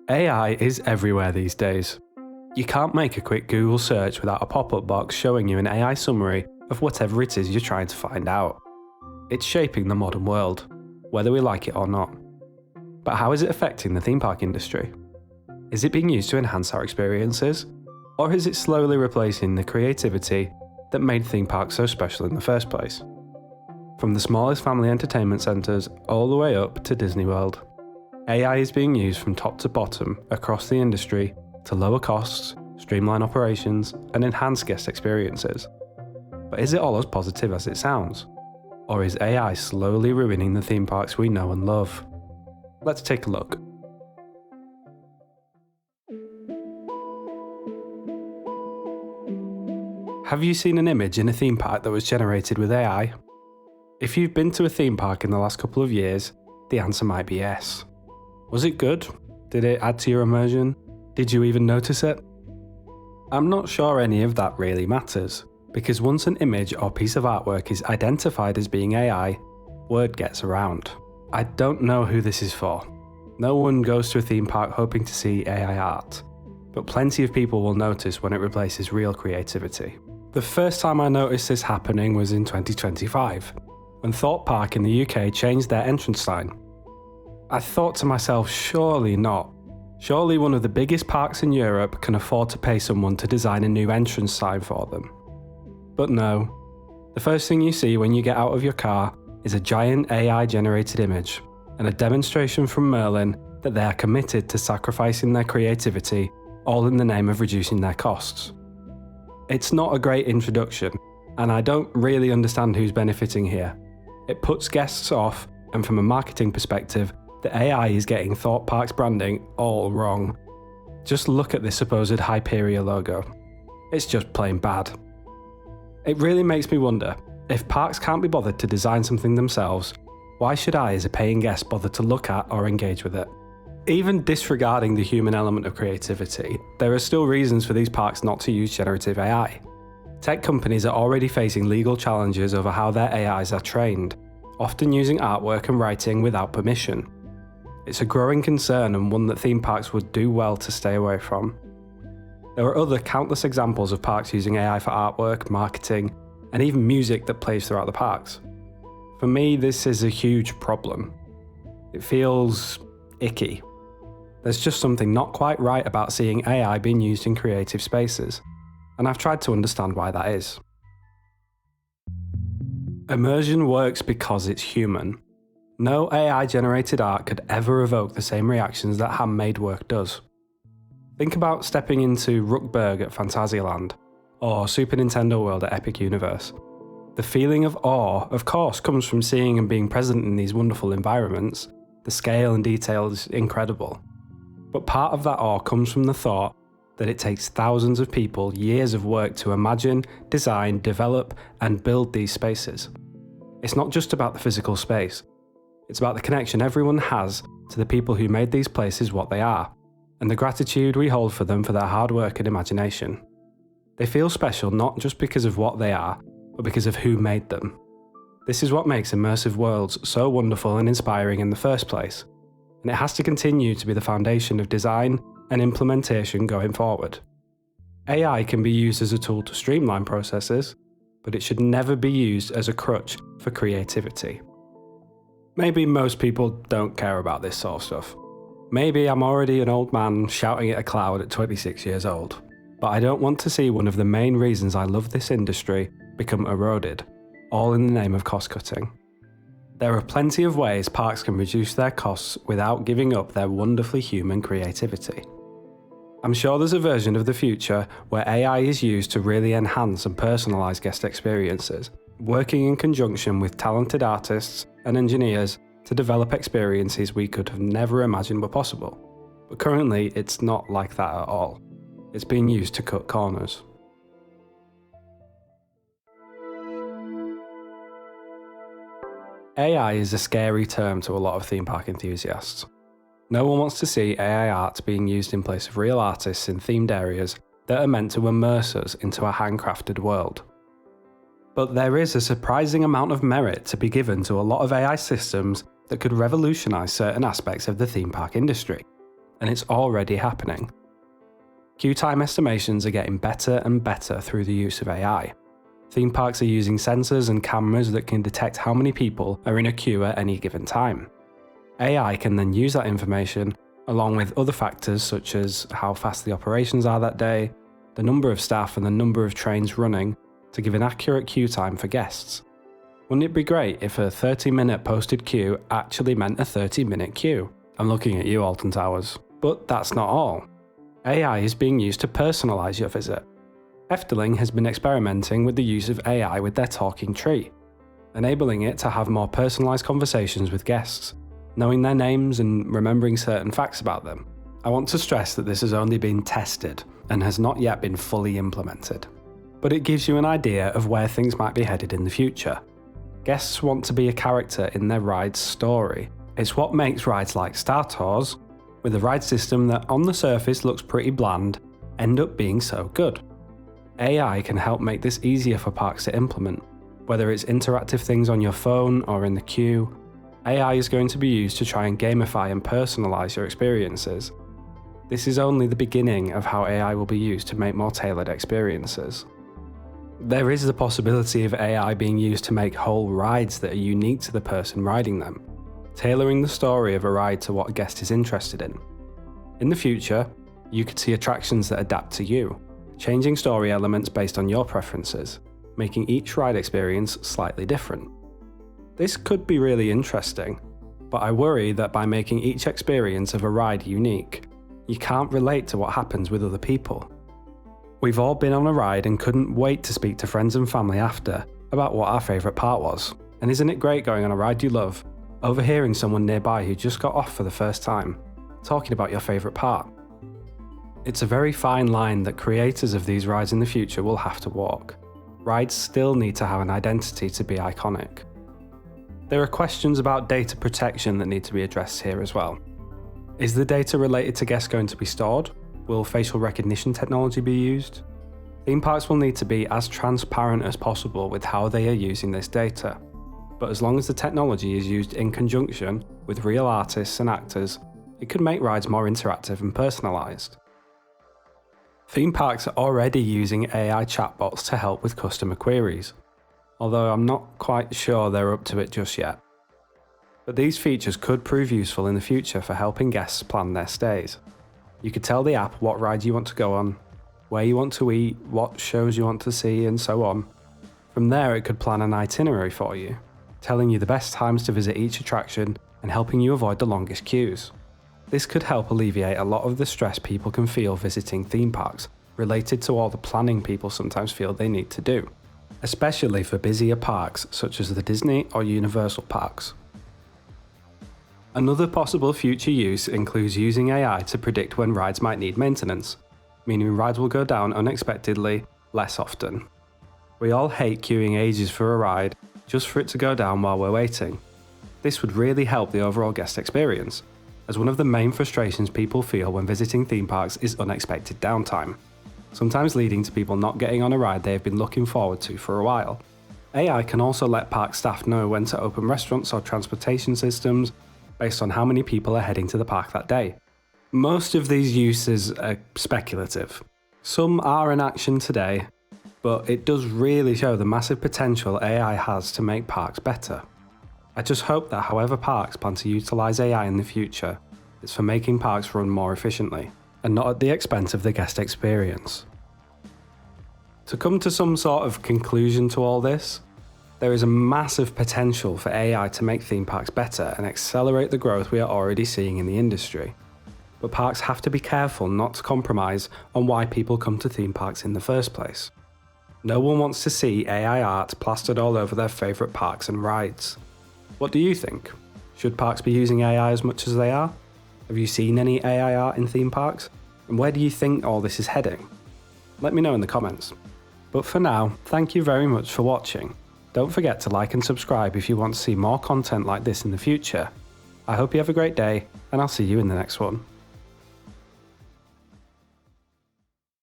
AI is everywhere these days. You can't make a quick Google search without a pop-up box showing you an AI summary of whatever it is you're trying to find out. It's shaping the modern world, whether we like it or not. But how is it affecting the theme park industry? Is it being used to enhance our experiences? Or is it slowly replacing the creativity that made theme parks so special in the first place? From the smallest family entertainment centres all the way up to Disney World, AI is being used from top to bottom across the industry to lower costs, streamline operations, and enhance guest experiences. But is it all as positive as it sounds? Or is AI slowly ruining the theme parks we know and love? Let's take a look. Have you seen an image in a theme park that was generated with AI? If you've been to a theme park in the last couple of years, the answer might be yes. Was it good? Did it add to your immersion? Did you even notice it? I'm not sure any of that really matters, because once an image or piece of artwork is identified as being AI, word gets around. I don't know who this is for. No one goes to a theme park hoping to see AI art, but plenty of people will notice when it replaces real creativity. The first time I noticed this happening was in 2025, when Thorpe Park in the UK changed their entrance sign. I thought to myself, surely not. Surely one of the biggest parks in Europe can afford to pay someone to design a new entrance sign for them. But no. The first thing you see when you get out of your car is a giant AI-generated image, and a demonstration from Merlin that they are committed to sacrificing their creativity, all in the name of reducing their costs. It's not a great introduction, and I don't really understand who's benefiting here. It puts guests off, and from a marketing perspective, the AI is getting Thorpe Park's branding all wrong. Just look at this supposed Hyperia logo. It's just plain bad. It really makes me wonder, if parks can't be bothered to design something themselves, why should I as a paying guest bother to look at or engage with it? Even disregarding the human element of creativity, there are still reasons for these parks not to use generative AI. Tech companies are already facing legal challenges over how their AIs are trained, often using artwork and writing without permission. It's a growing concern and one that theme parks would do well to stay away from. There are other countless examples of parks using AI for artwork, marketing, and even music that plays throughout the parks. For me, this is a huge problem. It feels icky. There's just something not quite right about seeing AI being used in creative spaces, and I've tried to understand why that is. Immersion works because it's human. No AI-generated art could ever evoke the same reactions that handmade work does. Think about stepping into Ruckberg at Phantasialand, or Super Nintendo World at Epic Universe. The feeling of awe, of course, comes from seeing and being present in these wonderful environments. The scale and detail is incredible. But part of that awe comes from the thought that it takes thousands of people years of work to imagine, design, develop, and build these spaces. It's not just about the physical space. It's about the connection everyone has to the people who made these places what they are, and the gratitude we hold for them for their hard work and imagination. They feel special not just because of what they are, but because of who made them. This is what makes immersive worlds so wonderful and inspiring in the first place, and it has to continue to be the foundation of design and implementation going forward. AI can be used as a tool to streamline processes, but it should never be used as a crutch for creativity. Maybe most people don't care about this sort of stuff. Maybe I'm already an old man shouting at a cloud at 26 years old, but I don't want to see one of the main reasons I love this industry become eroded, all in the name of cost cutting. There are plenty of ways parks can reduce their costs without giving up their wonderfully human creativity. I'm sure there's a version of the future where AI is used to really enhance and personalise guest experiences, working in conjunction with talented artists and engineers to develop experiences we could have never imagined were possible. But currently, it's not like that at all. It's being used to cut corners. AI is a scary term to a lot of theme park enthusiasts. No one wants to see AI art being used in place of real artists in themed areas that are meant to immerse us into a handcrafted world. But there is a surprising amount of merit to be given to a lot of AI systems that could revolutionise certain aspects of the theme park industry. and it's already happening. Queue time estimations are getting better and better through the use of AI. Theme parks are using sensors and cameras that can detect how many people are in a queue at any given time. AI can then use that information, along with other factors such as how fast the operations are that day, the number of staff and the number of trains running, to give an accurate queue time for guests. Wouldn't it be great if a 30-minute posted queue actually meant a 30-minute queue? I'm looking at you, Alton Towers. But that's not all. AI is being used to personalise your visit. Efteling has been experimenting with the use of AI with their talking tree, enabling it to have more personalised conversations with guests, knowing their names and remembering certain facts about them. I want to stress that this has only been tested and has not yet been fully implemented. But it gives you an idea of where things might be headed in the future. Guests want to be a character in their ride's story. It's what makes rides like Star Tours, with a ride system that on the surface looks pretty bland, end up being so good. AI can help make this easier for parks to implement. Whether it's interactive things on your phone or in the queue, AI is going to be used to try and gamify and personalise your experiences. This is only the beginning of how AI will be used to make more tailored experiences. There is the possibility of AI being used to make whole rides that are unique to the person riding them, tailoring the story of a ride to what a guest is interested in. In the future, you could see attractions that adapt to you, changing story elements based on your preferences, making each ride experience slightly different. This could be really interesting, but I worry that by making each experience of a ride unique, you can't relate to what happens with other people. We've all been on a ride and couldn't wait to speak to friends and family after about what our favourite part was. And isn't it great going on a ride you love, overhearing someone nearby who just got off for the first time, talking about your favourite part? It's a very fine line that creators of these rides in the future will have to walk. Rides still need to have an identity to be iconic. There are questions about data protection that need to be addressed here as well. Is the data related to guests going to be stored? Will facial recognition technology be used? Theme parks will need to be as transparent as possible with how they are using this data. But as long as the technology is used in conjunction with real artists and actors, it could make rides more interactive and personalised. Theme parks are already using AI chatbots to help with customer queries, although I'm not quite sure they're up to it just yet. But these features could prove useful in the future for helping guests plan their stays. You could tell the app what rides you want to go on, where you want to eat, what shows you want to see, and so on. From there, it could plan an itinerary for you, telling you the best times to visit each attraction and helping you avoid the longest queues. This could help alleviate a lot of the stress people can feel visiting theme parks, related to all the planning people sometimes feel they need to do, especially for busier parks such as the Disney or Universal parks. Another possible future use includes using AI to predict when rides might need maintenance, meaning rides will go down unexpectedly less often. We all hate queuing ages for a ride just for it to go down while we're waiting. This would really help the overall guest experience, as one of the main frustrations people feel when visiting theme parks is unexpected downtime, sometimes leading to people not getting on a ride they have been looking forward to for a while. AI can also let park staff know when to open restaurants or transportation systems based on how many people are heading to the park that day. Most of these uses are speculative. Some are in action today, but it does really show the massive potential AI has to make parks better. I just hope that however parks plan to utilise AI in the future, it's for making parks run more efficiently, and not at the expense of the guest experience. To come to some sort of conclusion to all this, there is a massive potential for AI to make theme parks better and accelerate the growth we are already seeing in the industry. But parks have to be careful not to compromise on why people come to theme parks in the first place. No one wants to see AI art plastered all over their favourite parks and rides. What do you think? Should parks be using AI as much as they are? Have you seen any AI art in theme parks? And where do you think all this is heading? Let me know in the comments. But for now, thank you very much for watching. Don't forget to like and subscribe if you want to see more content like this in the future. I hope you have a great day, and I'll see you in the next one.